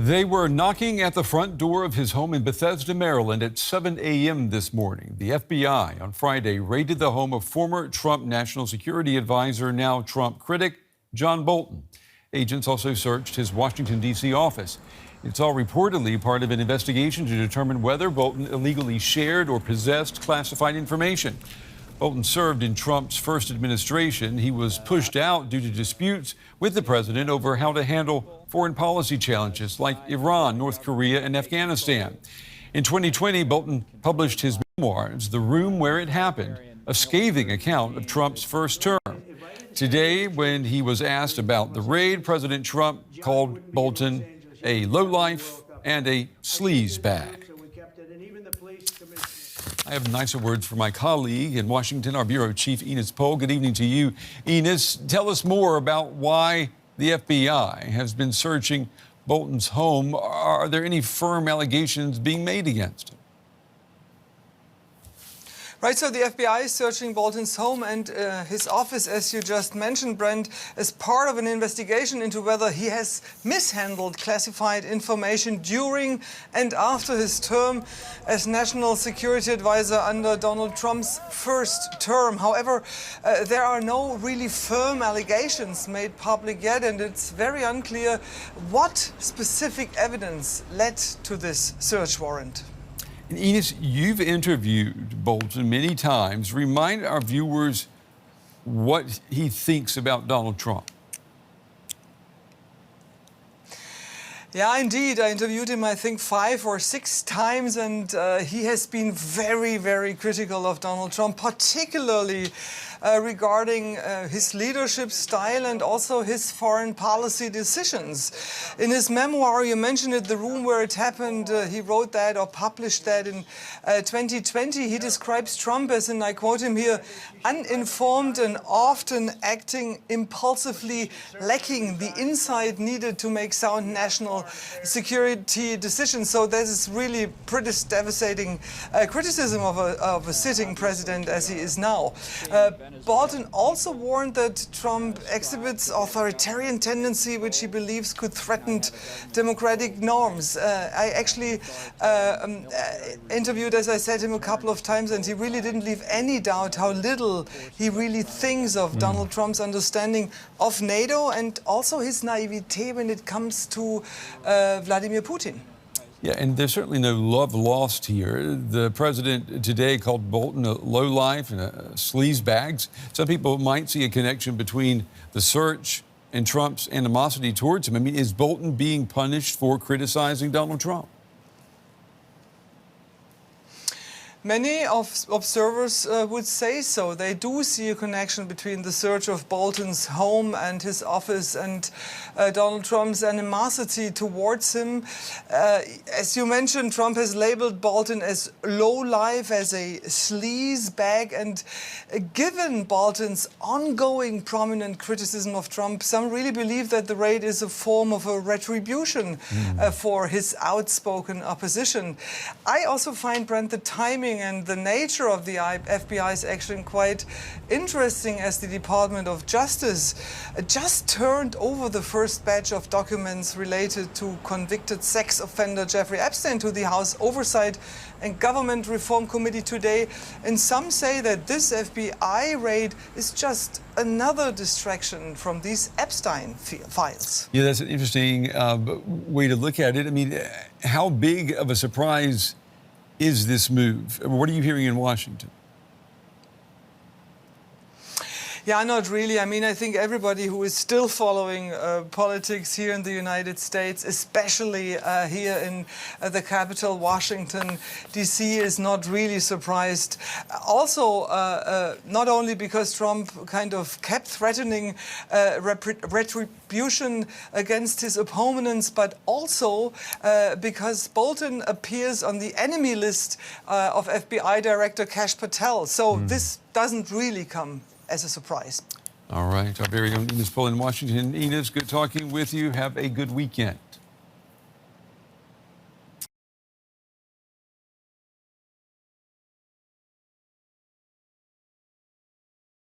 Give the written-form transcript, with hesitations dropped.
They were knocking at the front door of his home in Bethesda, Maryland at 7 a.m. this morning. The FBI on Friday raided the home of former Trump National Security Advisor, now Trump critic, John Bolton. Agents also searched his Washington, D.C. office. It's all reportedly part of an investigation to determine whether Bolton illegally shared or possessed classified information. Bolton served in Trump's first administration. He was pushed out due to disputes with the president over how to handle foreign policy challenges like Iran, North Korea, and Afghanistan. In 2020, Bolton published his memoirs, The Room Where It Happened, a scathing account of Trump's first term. Today, when he was asked about the raid, President Trump called Bolton a lowlife and a sleaze bag. I have nicer words for my colleague in Washington, our bureau chief, Ines Pohl. Good evening to you. Ines, tell us more about why the FBI has been searching Bolton's home. Are there any firm allegations being made against him? Right, so the FBI is searching Bolton's home and his office, as you just mentioned, Brent, as part of an investigation into whether he has mishandled classified information during and after his term as National Security Advisor under Donald Trump's first term. However, there are no really firm allegations made public yet, and it's very unclear what specific evidence led to this search warrant. Ines, you've interviewed Bolton many times. Remind our viewers what he thinks about Donald Trump. Yeah, indeed. I interviewed him, I think, 5 or 6 times, and he has been very, very critical of Donald Trump, particularly regarding his leadership style and also his foreign policy decisions. In his memoir, you mentioned it, The Room Where It Happened, he wrote that or published that in 2020. He describes Trump as, and I quote him here, uninformed and often acting impulsively, lacking the insight needed to make sound national security decisions. So this is really pretty devastating criticism of a sitting president as he is now. Bolton also warned that Trump exhibits authoritarian tendency, which he believes could threaten democratic norms. I actually interviewed, as I said, him a couple of times, and he really didn't leave any doubt how little he really thinks of Donald Trump's understanding of NATO and also his naivete when it comes to Vladimir Putin. Yeah, and there's certainly no love lost here. The president today called Bolton a lowlife and a sleaze bags. Some people might see a connection between the search and Trump's animosity towards him. I mean, is Bolton being punished for criticizing Donald Trump? Many observers would say so. They do see a connection between the search of Bolton's home and his office and Donald Trump's animosity towards him. As you mentioned, Trump has labeled Bolton as low-life, as a sleaze bag, and given Bolton's ongoing prominent criticism of Trump, some really believe that the raid is a form of a retribution for his outspoken opposition. I also find, Brent, the timing and the nature of the FBI's action quite interesting, as the Department of Justice just turned over the first batch of documents related to convicted sex offender Jeffrey Epstein to the House Oversight and Government Reform Committee today. And some say that this FBI raid is just another distraction from these Epstein files. Yeah, that's an interesting way to look at it. I mean, how big of a surprise is this move? What are you hearing in Washington? Yeah, not really. I mean, I think everybody who is still following politics here in the United States, especially here in the capital, Washington, D.C., is not really surprised. Also, not only because Trump kind of kept threatening retribution against his opponents, but also because Bolton appears on the enemy list of FBI Director Kash Patel. So this doesn't really come as a surprise. All right, our very own Ines Pohl in Washington. Ines, good talking with you. Have a good weekend.